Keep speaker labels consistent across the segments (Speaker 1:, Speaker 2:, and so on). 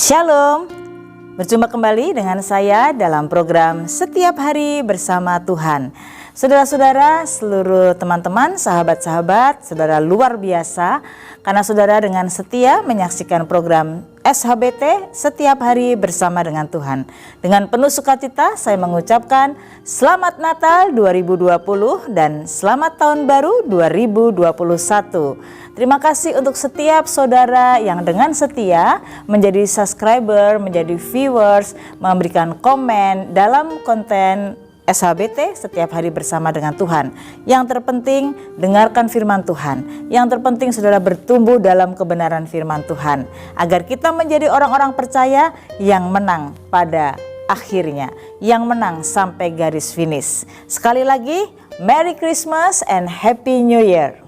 Speaker 1: Shalom, berjumpa kembali dengan saya dalam program Setiap Hari Bersama Tuhan. Saudara-saudara, seluruh teman-teman, sahabat-sahabat, saudara luar biasa, karena saudara dengan setia menyaksikan program SHBT Setiap Hari Bersama dengan Tuhan. Dengan penuh sukacita saya mengucapkan Selamat Natal 2020 dan Selamat Tahun Baru 2021. Terima kasih untuk setiap saudara yang dengan setia menjadi subscriber, menjadi viewers, memberikan komen dalam konten SHBT Setiap Hari Bersama dengan Tuhan. Yang terpenting dengarkan firman Tuhan. Yang terpenting saudara bertumbuh dalam kebenaran firman Tuhan, agar kita menjadi orang-orang percaya yang menang pada akhirnya, yang menang sampai garis finish. Sekali lagi, Merry Christmas and Happy New Year.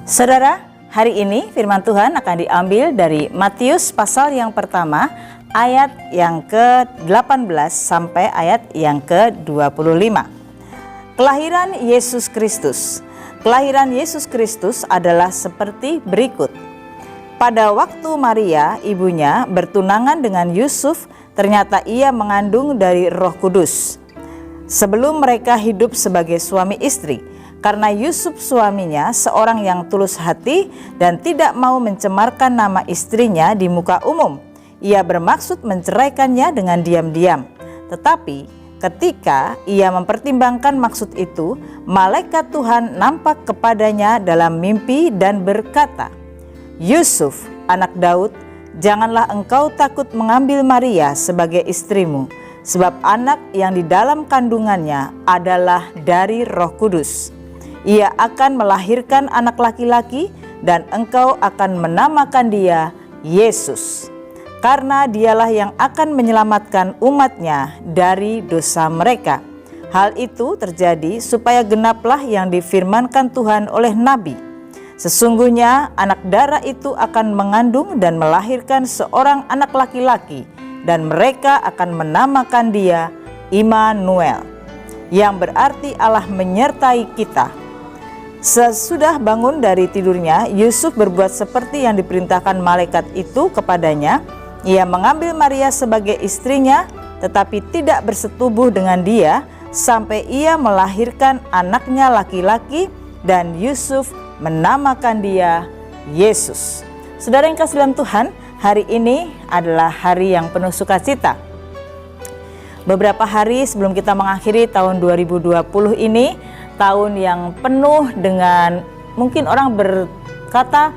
Speaker 1: Saudara, hari ini firman Tuhan akan diambil dari Matius pasal yang pertama, ayat yang ke-18 sampai ayat yang ke-25. Kelahiran Yesus Kristus. Kelahiran Yesus Kristus adalah seperti berikut. Pada waktu Maria, ibunya, bertunangan dengan Yusuf, ternyata ia mengandung dari Roh Kudus. Sebelum mereka hidup sebagai suami istri, karena Yusuf suaminya seorang yang tulus hati dan tidak mau mencemarkan nama istrinya di muka umum, ia bermaksud menceraikannya dengan diam-diam. Tetapi ketika ia mempertimbangkan maksud itu, malaikat Tuhan nampak kepadanya dalam mimpi dan berkata, "Yusuf, anak Daud, janganlah engkau takut mengambil Maria sebagai istrimu, sebab anak yang di dalam kandungannya adalah dari Roh Kudus. Ia akan melahirkan anak laki-laki dan engkau akan menamakan dia Yesus, karena dialah yang akan menyelamatkan umatnya dari dosa mereka." Hal itu terjadi supaya genaplah yang difirmankan Tuhan oleh Nabi. Sesungguhnya anak darah itu akan mengandung dan melahirkan seorang anak laki-laki, dan mereka akan menamakan dia Immanuel, yang berarti Allah menyertai kita. Sesudah bangun dari tidurnya, Yusuf berbuat seperti yang diperintahkan malaikat itu kepadanya. Ia mengambil Maria sebagai istrinya, tetapi tidak bersetubuh dengan dia sampai ia melahirkan anaknya laki-laki, dan Yusuf menamakan dia Yesus. Saudara yang kasih dalam Tuhan, hari ini adalah hari yang penuh sukacita. Beberapa hari sebelum kita mengakhiri tahun 2020 ini, tahun yang penuh dengan, mungkin orang berkata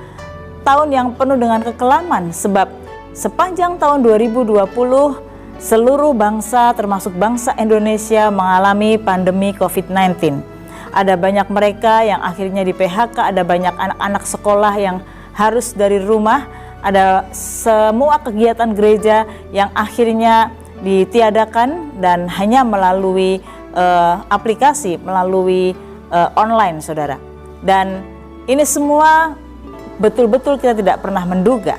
Speaker 1: tahun yang penuh dengan kekelaman, sebab sepanjang tahun 2020 seluruh bangsa termasuk bangsa Indonesia mengalami pandemi COVID-19. Ada banyak mereka yang akhirnya di PHK, ada banyak anak-anak sekolah yang harus dari rumah, ada semua kegiatan gereja yang akhirnya ditiadakan dan hanya melalui aplikasi, melalui online, saudara. Dan ini semua betul-betul kita tidak pernah menduga.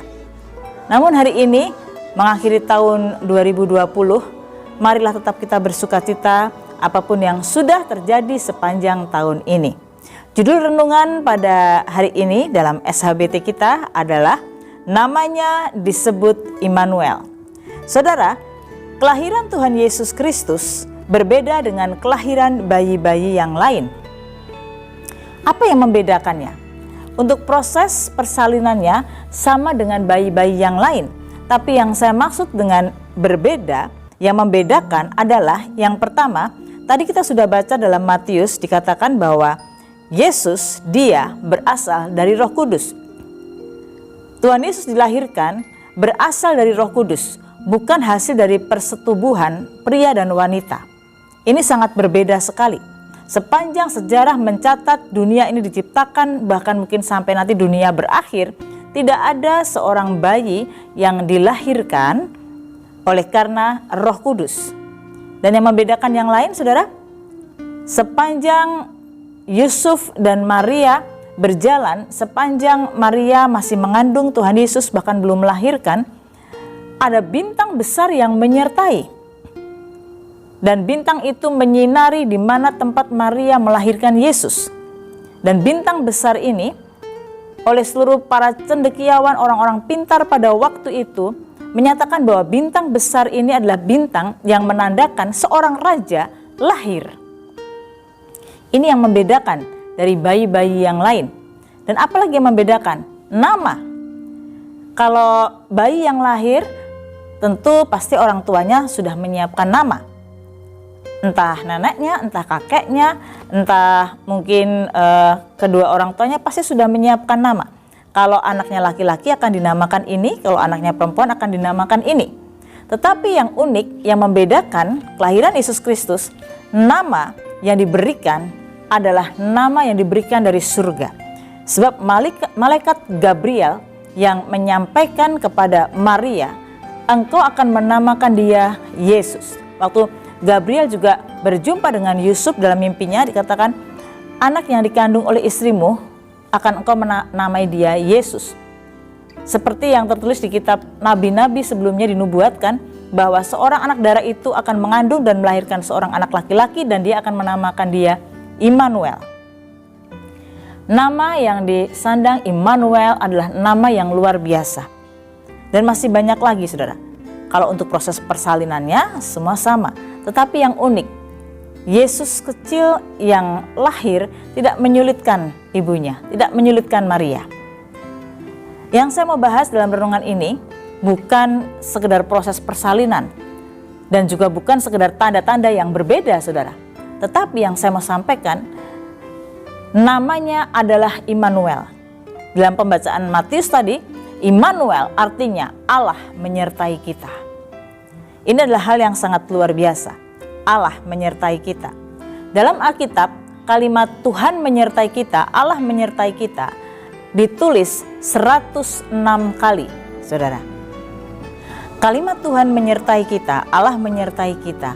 Speaker 1: Namun hari ini mengakhiri tahun 2020, marilah tetap kita bersukacita apapun yang sudah terjadi sepanjang tahun ini. Judul renungan pada hari ini dalam SHBT kita adalah namanya disebut Immanuel. Saudara, kelahiran Tuhan Yesus Kristus berbeda dengan kelahiran bayi-bayi yang lain. Apa yang membedakannya? Untuk proses persalinannya sama dengan bayi-bayi yang lain, tapi yang saya maksud dengan berbeda, yang membedakan adalah yang pertama, tadi kita sudah baca dalam Matius dikatakan bahwa Yesus dia berasal dari Roh Kudus. Tuhan Yesus dilahirkan berasal dari Roh Kudus, bukan hasil dari persetubuhan pria dan wanita. Ini sangat berbeda sekali. Sepanjang sejarah mencatat dunia ini diciptakan, bahkan mungkin sampai nanti dunia berakhir, tidak ada seorang bayi yang dilahirkan oleh karena Roh Kudus. Dan yang membedakan yang lain, saudara, sepanjang Yusuf dan Maria berjalan, sepanjang Maria masih mengandung Tuhan Yesus bahkan belum melahirkan, ada bintang besar yang menyertai. Dan bintang itu menyinari di mana tempat Maria melahirkan Yesus. Dan bintang besar ini oleh seluruh para cendekiawan, orang-orang pintar pada waktu itu menyatakan bahwa bintang besar ini adalah bintang yang menandakan seorang raja lahir. Ini yang membedakan dari bayi-bayi yang lain. Dan apalagi yang membedakan? Nama. Kalau bayi yang lahir, tentu pasti orang tuanya sudah menyiapkan nama. Entah neneknya, entah kakeknya, entah mungkin kedua orang tuanya pasti sudah menyiapkan nama. Kalau anaknya laki-laki akan dinamakan ini, kalau anaknya perempuan akan dinamakan ini. Tetapi yang unik, yang membedakan kelahiran Yesus Kristus, nama yang diberikan adalah nama yang diberikan dari surga. Sebab malaikat Gabriel yang menyampaikan kepada Maria, engkau akan menamakan dia Yesus. Waktu Gabriel juga berjumpa dengan Yusuf dalam mimpinya, dikatakan anak yang dikandung oleh istrimu akan engkau menamai dia Yesus. Seperti yang tertulis di kitab nabi-nabi sebelumnya dinubuatkan bahwa seorang anak darah itu akan mengandung dan melahirkan seorang anak laki-laki dan dia akan menamakan dia Immanuel. Nama yang disandang Immanuel adalah nama yang luar biasa. Dan masih banyak lagi saudara. Kalau untuk proses persalinannya semua sama. Tetapi yang unik, Yesus kecil yang lahir tidak menyulitkan ibunya, tidak menyulitkan Maria. Yang saya mau bahas dalam renungan ini bukan sekedar proses persalinan dan juga bukan sekedar tanda-tanda yang berbeda saudara. Tetapi yang saya mau sampaikan, namanya adalah Immanuel. Dalam pembacaan Matius tadi, Immanuel artinya Allah menyertai kita. Ini adalah hal yang sangat luar biasa. Allah menyertai kita. Dalam Alkitab, kalimat Tuhan menyertai kita, Allah menyertai kita, ditulis 106 kali, saudara. Kalimat Tuhan menyertai kita, Allah menyertai kita.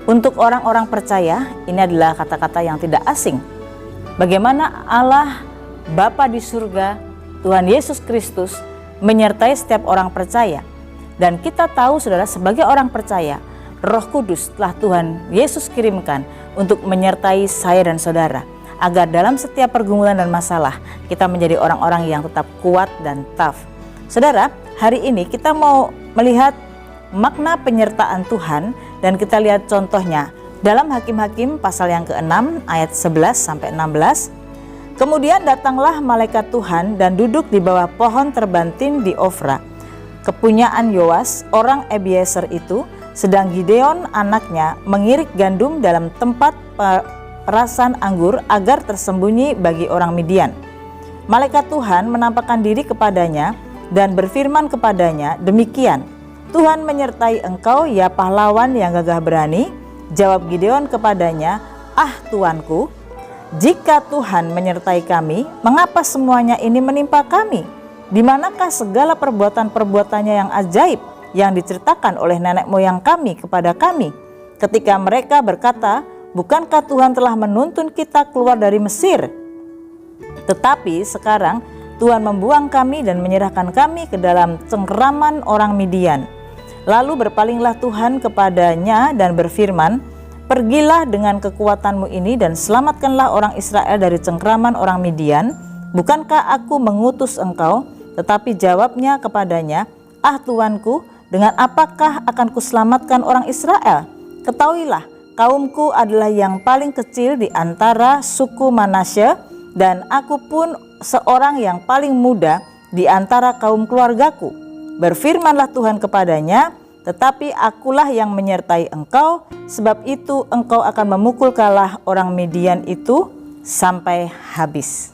Speaker 1: Untuk orang-orang percaya, ini adalah kata-kata yang tidak asing. Bagaimana Allah, Bapa di surga, Tuhan Yesus Kristus menyertai setiap orang percaya. Dan kita tahu saudara, sebagai orang percaya, Roh Kudus telah Tuhan Yesus kirimkan untuk menyertai saya dan saudara. Agar dalam setiap pergumulan dan masalah, kita menjadi orang-orang yang tetap kuat dan tough. Saudara, hari ini kita mau melihat makna penyertaan Tuhan dan kita lihat contohnya. Dalam Hakim-Hakim pasal yang ke-6 ayat 11-16. Kemudian datanglah malaikat Tuhan dan duduk di bawah pohon terbantin di Ofra, kepunyaan Yoas orang Ebiezer itu, sedang Gideon anaknya mengirik gandum dalam tempat perasan anggur agar tersembunyi bagi orang Midian. Malaikat Tuhan menampakkan diri kepadanya dan berfirman kepadanya, demikian, Tuhan menyertai engkau ya pahlawan yang gagah berani. Jawab Gideon kepadanya, ah Tuanku, jika Tuhan menyertai kami, mengapa semuanya ini menimpa kami? Di manakah segala perbuatan-perbuatannya yang ajaib yang diceritakan oleh nenek moyang kami kepada kami? Ketika mereka berkata, bukankah Tuhan telah menuntun kita keluar dari Mesir? Tetapi sekarang Tuhan membuang kami dan menyerahkan kami ke dalam cengkraman orang Midian. Lalu berpalinglah Tuhan kepadanya dan berfirman, pergilah dengan kekuatanmu ini dan selamatkanlah orang Israel dari cengkraman orang Midian. Bukankah aku mengutus engkau? Tetapi jawabnya kepadanya, ah Tuanku, dengan apakah akan kuselamatkan orang Israel? Ketahuilah, kaumku adalah yang paling kecil di antara suku Manasye, dan aku pun seorang yang paling muda di antara kaum keluargaku. Berfirmanlah Tuhan kepadanya, tetapi akulah yang menyertai engkau, sebab itu engkau akan memukul kalah orang Midian itu sampai habis.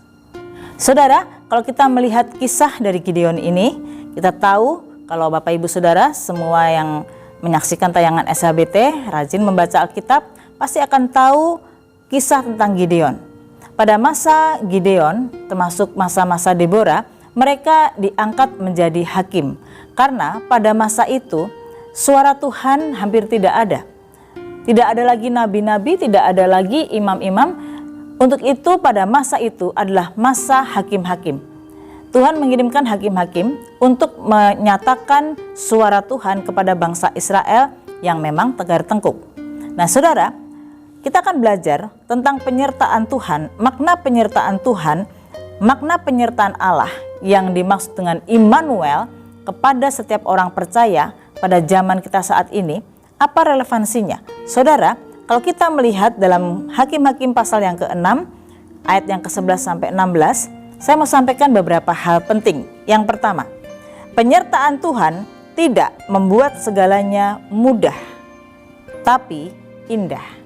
Speaker 1: Saudara, kalau kita melihat kisah dari Gideon ini, kita tahu kalau Bapak Ibu Saudara semua yang menyaksikan tayangan SHBT, rajin membaca Alkitab, pasti akan tahu kisah tentang Gideon. Pada masa Gideon, termasuk masa-masa Deborah, mereka diangkat menjadi hakim. Karena pada masa itu, suara Tuhan hampir tidak ada. Tidak ada lagi nabi-nabi, tidak ada lagi imam-imam. Untuk itu pada masa itu adalah masa hakim-hakim. Tuhan mengirimkan hakim-hakim untuk menyatakan suara Tuhan kepada bangsa Israel yang memang tegar tengkuk. Nah saudara, kita akan belajar tentang penyertaan Tuhan, makna penyertaan Allah yang dimaksud dengan Immanuel kepada setiap orang percaya pada zaman kita saat ini. Apa relevansinya? Saudara, kalau kita melihat dalam Hakim-Hakim pasal yang ke-6, ayat yang ke-11 sampai 16, saya mau sampaikan beberapa hal penting. Yang pertama, penyertaan Tuhan tidak membuat segalanya mudah, tapi indah.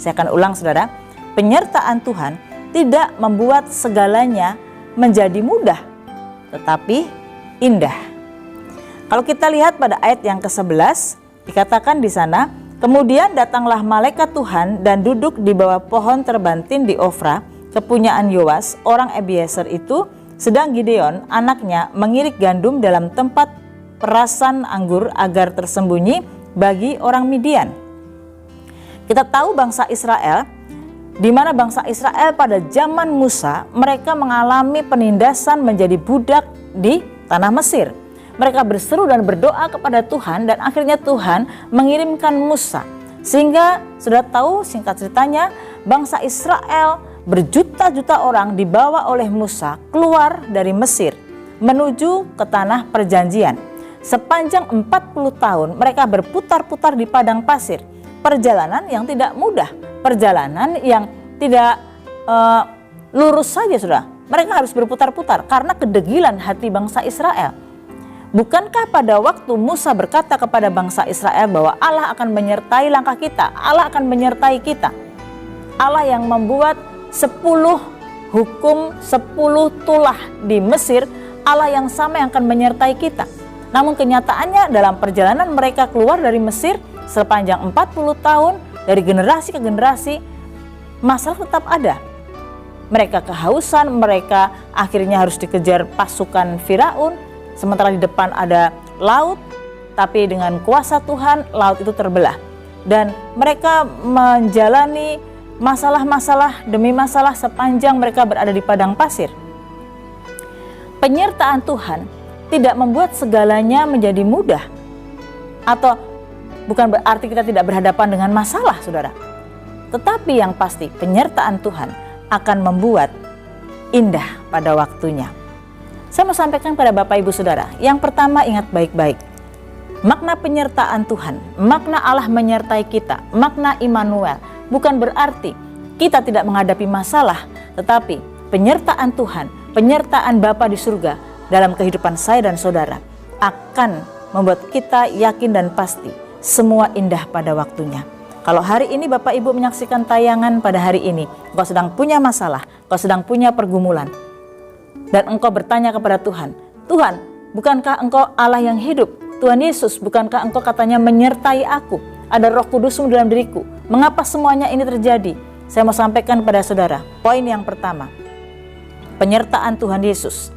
Speaker 1: Saya akan ulang saudara, penyertaan Tuhan tidak membuat segalanya menjadi mudah, tetapi indah. Kalau kita lihat pada ayat yang ke-11, dikatakan di sana, kemudian datanglah malaikat Tuhan dan duduk di bawah pohon terbantin di Ofra, kepunyaan Yoas, orang Ebiezer itu, sedang Gideon, anaknya, mengirik gandum dalam tempat perasan anggur agar tersembunyi bagi orang Midian. Kita tahu bangsa Israel, di mana bangsa Israel pada zaman Musa, mereka mengalami penindasan menjadi budak di tanah Mesir. Mereka berseru dan berdoa kepada Tuhan dan akhirnya Tuhan mengirimkan Musa. Sehingga sudah tahu singkat ceritanya, bangsa Israel berjuta-juta orang dibawa oleh Musa keluar dari Mesir menuju ke tanah perjanjian. Sepanjang 40 tahun mereka berputar-putar di padang pasir. Perjalanan yang tidak mudah, perjalanan yang tidak lurus saja sudah. Mereka harus berputar-putar karena kedegilan hati bangsa Israel. Bukankah pada waktu Musa berkata kepada bangsa Israel bahwa Allah akan menyertai langkah kita, Allah akan menyertai kita. Allah yang membuat 10 hukum, 10 tulah di Mesir, Allah yang sama yang akan menyertai kita. Namun kenyataannya dalam perjalanan mereka keluar dari Mesir, sepanjang 40 tahun dari generasi ke generasi, masalah tetap ada. Mereka kehausan, mereka akhirnya harus dikejar pasukan Firaun, sementara di depan ada laut, tapi dengan kuasa Tuhan laut itu terbelah. Dan mereka menjalani masalah-masalah demi masalah sepanjang mereka berada di padang pasir. Penyertaan Tuhan tidak membuat segalanya menjadi mudah, atau bukan berarti kita tidak berhadapan dengan masalah, saudara. Tetapi yang pasti penyertaan Tuhan akan membuat indah pada waktunya. Saya mau sampaikan pada Bapak Ibu Saudara, yang pertama ingat baik-baik. Makna penyertaan Tuhan, makna Allah menyertai kita, makna Immanuel, bukan berarti kita tidak menghadapi masalah, tetapi penyertaan Tuhan, penyertaan Bapa di surga dalam kehidupan saya dan saudara akan membuat kita yakin dan pasti semua indah pada waktunya. Kalau hari ini Bapak Ibu menyaksikan tayangan pada hari ini, engkau sedang punya masalah, engkau sedang punya pergumulan, dan engkau bertanya kepada Tuhan, Tuhan, bukankah engkau Allah yang hidup? Tuhan Yesus, bukankah engkau katanya menyertai aku? Ada Roh Kudus-Mu dalam diriku. Mengapa semuanya ini terjadi? Saya mau sampaikan pada saudara, poin yang pertama, penyertaan Tuhan Yesus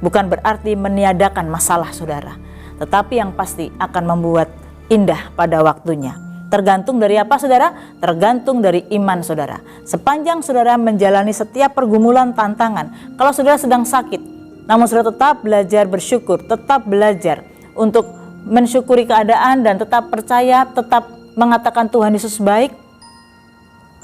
Speaker 1: bukan berarti meniadakan masalah saudara, tetapi yang pasti akan membuat indah pada waktunya. Tergantung dari apa saudara? Tergantung dari iman saudara. Sepanjang saudara menjalani setiap pergumulan tantangan, kalau saudara sedang sakit, namun saudara tetap belajar bersyukur, tetap belajar untuk mensyukuri keadaan dan tetap percaya, tetap mengatakan Tuhan Yesus baik.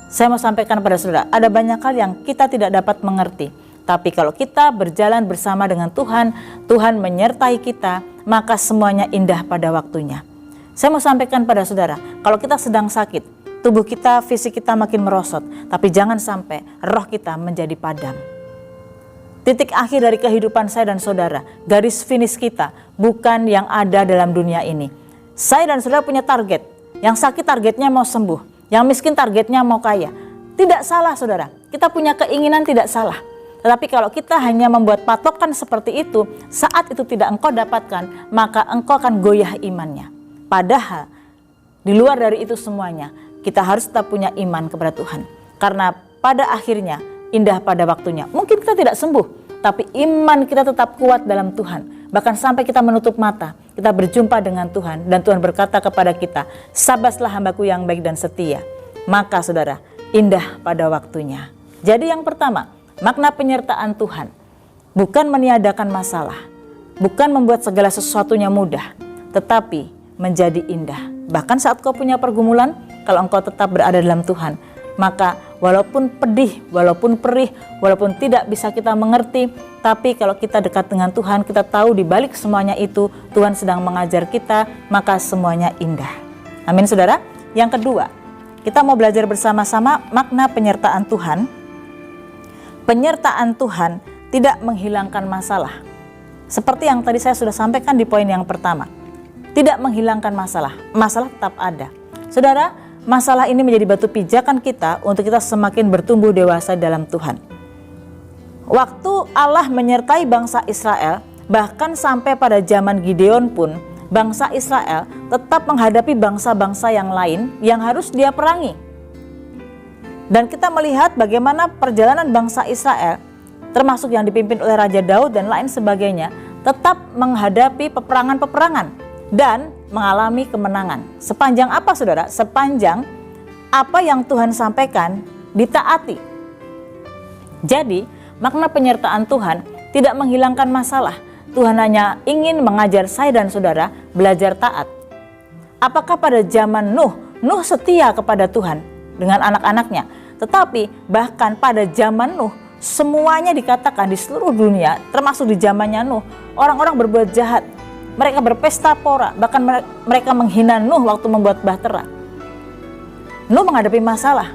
Speaker 1: Saya mau sampaikan pada saudara, ada banyak hal yang kita tidak dapat mengerti. Tapi kalau kita berjalan bersama dengan Tuhan, Tuhan menyertai kita, maka semuanya indah pada waktunya. Saya mau sampaikan pada saudara, kalau kita sedang sakit, tubuh kita, fisik kita makin merosot, tapi jangan sampai roh kita menjadi padam. Titik akhir dari kehidupan saya dan saudara, garis finish kita bukan yang ada dalam dunia ini. Saya dan saudara punya target, yang sakit targetnya mau sembuh, yang miskin targetnya mau kaya. Tidak salah saudara, kita punya keinginan tidak salah. Tetapi kalau kita hanya membuat patokan seperti itu, saat itu tidak engkau dapatkan, maka engkau akan goyah imannya. Padahal di luar dari itu semuanya, kita harus tetap punya iman kepada Tuhan. Karena pada akhirnya indah pada waktunya. Mungkin kita tidak sembuh, tapi iman kita tetap kuat dalam Tuhan. Bahkan sampai kita menutup mata, kita berjumpa dengan Tuhan dan Tuhan berkata kepada kita, sabaslah hambaku yang baik dan setia. Maka saudara, indah pada waktunya. Jadi yang pertama, makna penyertaan Tuhan bukan meniadakan masalah, bukan membuat segala sesuatunya mudah, tetapi menjadi indah. Bahkan saat kau punya pergumulan, kalau engkau tetap berada dalam Tuhan, Maka walaupun pedih, walaupun perih, walaupun tidak bisa kita mengerti, tapi kalau kita dekat dengan Tuhan, kita tahu di balik semuanya itu Tuhan sedang mengajar kita, maka semuanya indah. Amin saudara. Yang kedua, kita mau belajar bersama-sama makna penyertaan Tuhan. Penyertaan Tuhan tidak menghilangkan masalah. Seperti yang tadi saya sudah sampaikan di poin yang pertama. Tidak menghilangkan masalah, masalah tetap ada. Saudara, masalah ini menjadi batu pijakan kita untuk kita semakin bertumbuh dewasa dalam Tuhan. Waktu Allah menyertai bangsa Israel, bahkan sampai pada zaman Gideon pun, bangsa Israel tetap menghadapi bangsa-bangsa yang lain yang harus dia perangi. Dan kita melihat bagaimana perjalanan bangsa Israel, termasuk yang dipimpin oleh Raja Daud dan lain sebagainya, tetap menghadapi peperangan-peperangan dan mengalami kemenangan. Sepanjang apa saudara? Sepanjang apa yang Tuhan sampaikan ditaati. Jadi makna penyertaan Tuhan tidak menghilangkan masalah. Tuhan hanya ingin mengajar saya dan saudara belajar taat. Apakah pada zaman Nuh setia kepada Tuhan dengan anak-anaknya. Tetapi bahkan pada zaman Nuh, semuanya dikatakan di seluruh dunia, termasuk di zamannya Nuh, orang-orang berbuat jahat. Mereka berpesta pora, bahkan mereka menghina Nuh waktu membuat bahtera. Nuh menghadapi masalah.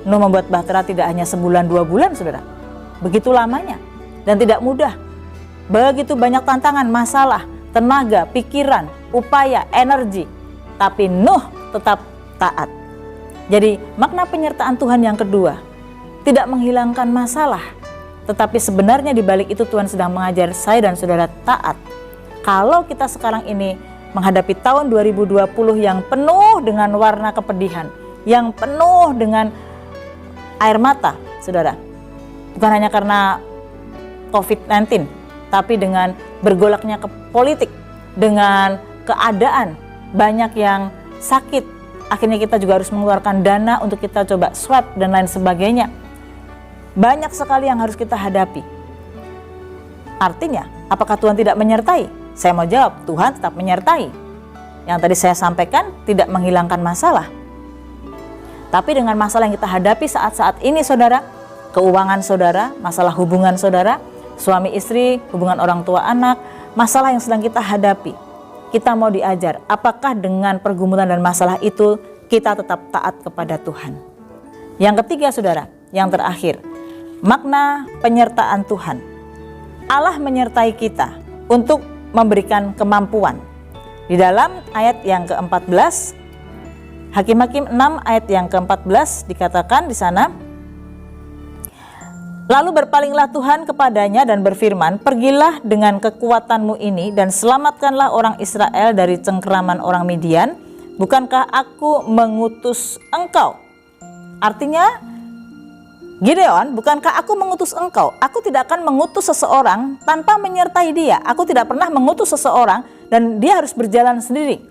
Speaker 1: Nuh membuat bahtera tidak hanya sebulan 2 bulan saudara. Begitu lamanya dan tidak mudah. Begitu banyak tantangan, masalah, tenaga, pikiran, upaya, energi. Tapi Nuh tetap taat. Jadi makna penyertaan Tuhan yang kedua, tidak menghilangkan masalah. Tetapi sebenarnya di balik itu Tuhan sedang mengajar saya dan saudara taat. Kalau kita sekarang ini menghadapi tahun 2020 yang penuh dengan warna kepedihan, yang penuh dengan air mata, saudara. Bukan hanya karena COVID-19, tapi dengan bergolaknya ke politik, dengan keadaan banyak yang sakit. Akhirnya kita juga harus mengeluarkan dana untuk kita coba swab dan lain sebagainya. Banyak sekali yang harus kita hadapi. Artinya, apakah Tuhan tidak menyertai? Saya mau jawab, Tuhan tetap menyertai. Yang tadi saya sampaikan tidak menghilangkan masalah. Tapi dengan masalah yang kita hadapi saat-saat ini saudara, keuangan saudara, masalah hubungan saudara, suami istri, hubungan orang tua anak, masalah yang sedang kita hadapi. Kita mau diajar, apakah dengan pergumulan dan masalah itu kita tetap taat kepada Tuhan. Yang ketiga saudara, yang terakhir, makna penyertaan Tuhan. Allah menyertai kita untuk memberikan kemampuan. Di dalam ayat yang ke-14, Hakim-Hakim 6 ayat yang ke-14 dikatakan di sana, lalu berpalinglah Tuhan kepadanya dan berfirman, pergilah dengan kekuatanmu ini dan selamatkanlah orang Israel dari cengkeraman orang Midian. Bukankah aku mengutus engkau? Artinya, Gideon, bukankah aku mengutus engkau? Aku tidak akan mengutus seseorang tanpa menyertai dia. Aku tidak pernah mengutus seseorang dan dia harus berjalan sendiri.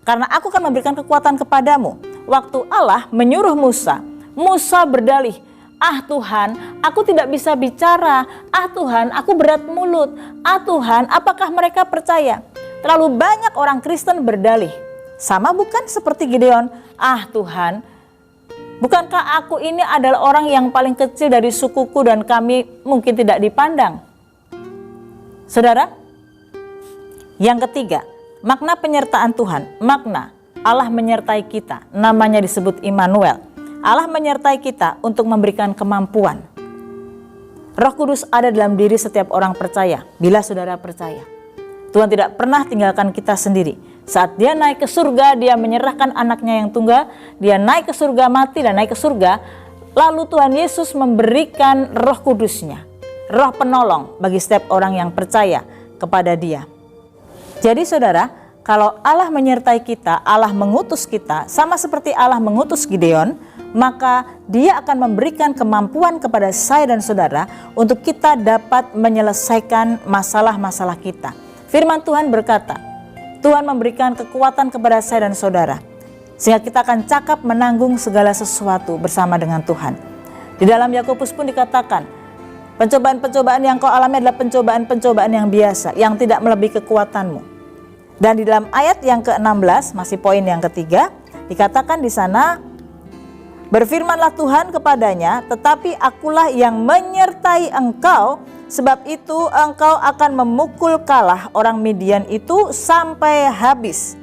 Speaker 1: Karena aku akan memberikan kekuatan kepadamu. Waktu Allah menyuruh Musa, Musa berdalih, ah Tuhan, aku tidak bisa bicara. Ah Tuhan, aku berat mulut. Ah Tuhan, apakah mereka percaya? Terlalu banyak orang Kristen berdalih. Sama bukan seperti Gideon, ah Tuhan, bukankah aku ini adalah orang yang paling kecil dari sukuku dan kami mungkin tidak dipandang? Saudara, yang ketiga, makna penyertaan Tuhan, makna Allah menyertai kita, namanya disebut Immanuel. Allah menyertai kita untuk memberikan kemampuan. Roh Kudus ada dalam diri setiap orang percaya, bila saudara percaya. Tuhan tidak pernah tinggalkan kita sendiri. Saat dia naik ke surga, dia menyerahkan anaknya yang tunggal, dia naik ke surga, mati dan naik ke surga. Lalu Tuhan Yesus memberikan Roh Kudusnya, Roh penolong bagi setiap orang yang percaya kepada dia. Jadi saudara, kalau Allah menyertai kita, Allah mengutus kita, sama seperti Allah mengutus Gideon, maka dia akan memberikan kemampuan kepada saya dan saudara untuk kita dapat menyelesaikan masalah-masalah kita. Firman Tuhan berkata, Tuhan memberikan kekuatan kepada saya dan saudara, sehingga kita akan cakap menanggung segala sesuatu bersama dengan Tuhan. Di dalam Yakobus pun dikatakan, pencobaan-pencobaan yang kau alami adalah pencobaan-pencobaan yang biasa, yang tidak melebihi kekuatanmu. Dan di dalam ayat yang ke-16, masih poin yang ketiga, dikatakan di sana, Berfirmanlah Tuhan kepadanya, tetapi akulah yang menyertai engkau, sebab itu engkau akan memukul kalah orang Midian itu sampai habis.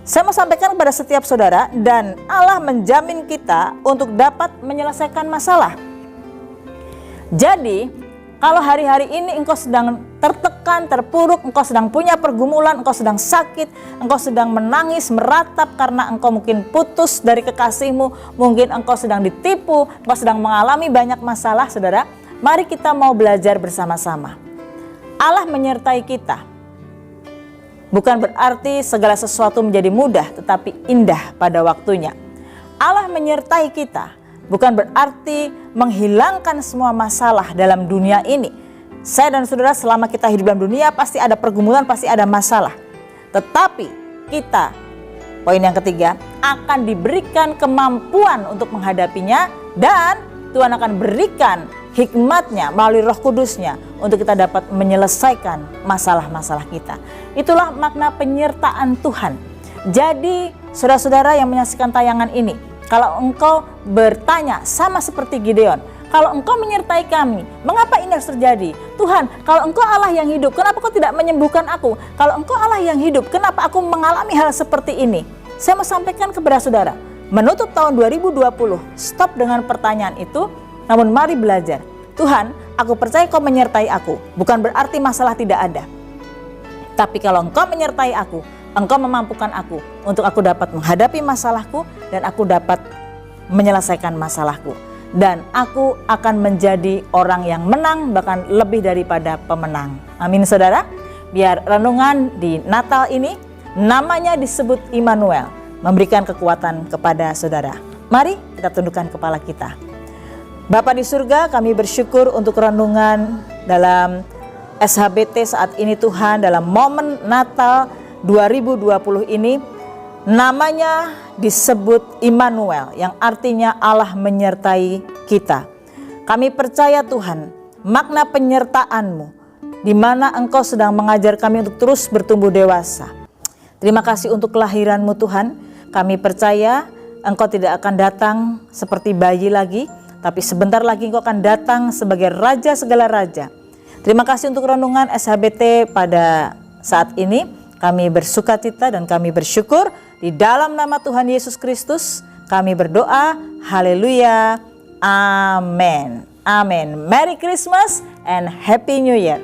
Speaker 1: Saya mau sampaikan kepada setiap saudara, dan Allah menjamin kita untuk dapat menyelesaikan masalah. Jadi, kalau hari-hari ini engkau sedang tertekan, terpuruk, engkau sedang punya pergumulan, engkau sedang sakit, engkau sedang menangis, meratap karena engkau mungkin putus dari kekasihmu, mungkin engkau sedang ditipu, engkau sedang mengalami banyak masalah, saudara, mari kita mau belajar bersama-sama. Allah menyertai kita. Bukan berarti segala sesuatu menjadi mudah, tetapi indah pada waktunya. Allah menyertai kita, bukan berarti menghilangkan semua masalah dalam dunia ini. Saya dan saudara selama kita hidup dalam dunia pasti ada pergumulan, pasti ada masalah. Tetapi kita, poin yang ketiga, akan diberikan kemampuan untuk menghadapinya, dan Tuhan akan berikan hikmatnya melalui Roh Kudusnya untuk kita dapat menyelesaikan masalah-masalah kita. Itulah makna penyertaan Tuhan. Jadi saudara-saudara yang menyaksikan tayangan ini, kalau engkau bertanya sama seperti Gideon, kalau engkau menyertai kami, mengapa ini harus terjadi? Tuhan, kalau engkau Allah yang hidup, kenapa kau tidak menyembuhkan aku? Kalau engkau Allah yang hidup, kenapa aku mengalami hal seperti ini? Saya mau sampaikan kepada saudara, menutup tahun 2020, stop dengan pertanyaan itu, namun mari belajar. Tuhan, aku percaya kau menyertai aku, bukan berarti masalah tidak ada. Tapi kalau engkau menyertai aku, engkau memampukan aku untuk aku dapat menghadapi masalahku, dan aku dapat menyelesaikan masalahku. Dan aku akan menjadi orang yang menang, bahkan lebih daripada pemenang. Amin saudara. Biar renungan di Natal ini namanya disebut Immanuel, memberikan kekuatan kepada saudara. Mari kita tundukkan kepala kita. Bapa di surga, kami bersyukur untuk renungan dalam SHBT saat ini Tuhan, dalam momen Natal 2020 ini. Namanya disebut Immanuel, yang artinya Allah menyertai kita. Kami percaya Tuhan, makna penyertaan-Mu, di mana Engkau sedang mengajar kami untuk terus bertumbuh dewasa. Terima kasih untuk kelahiran-Mu Tuhan. Kami percaya Engkau tidak akan datang seperti bayi lagi, tapi sebentar lagi Engkau akan datang sebagai Raja segala Raja. Terima kasih untuk renungan SHBT pada saat ini. Kami bersukacita dan kami bersyukur. Di dalam nama Tuhan Yesus Kristus kami berdoa. Haleluya. Amin. Amin. Merry Christmas and Happy New Year.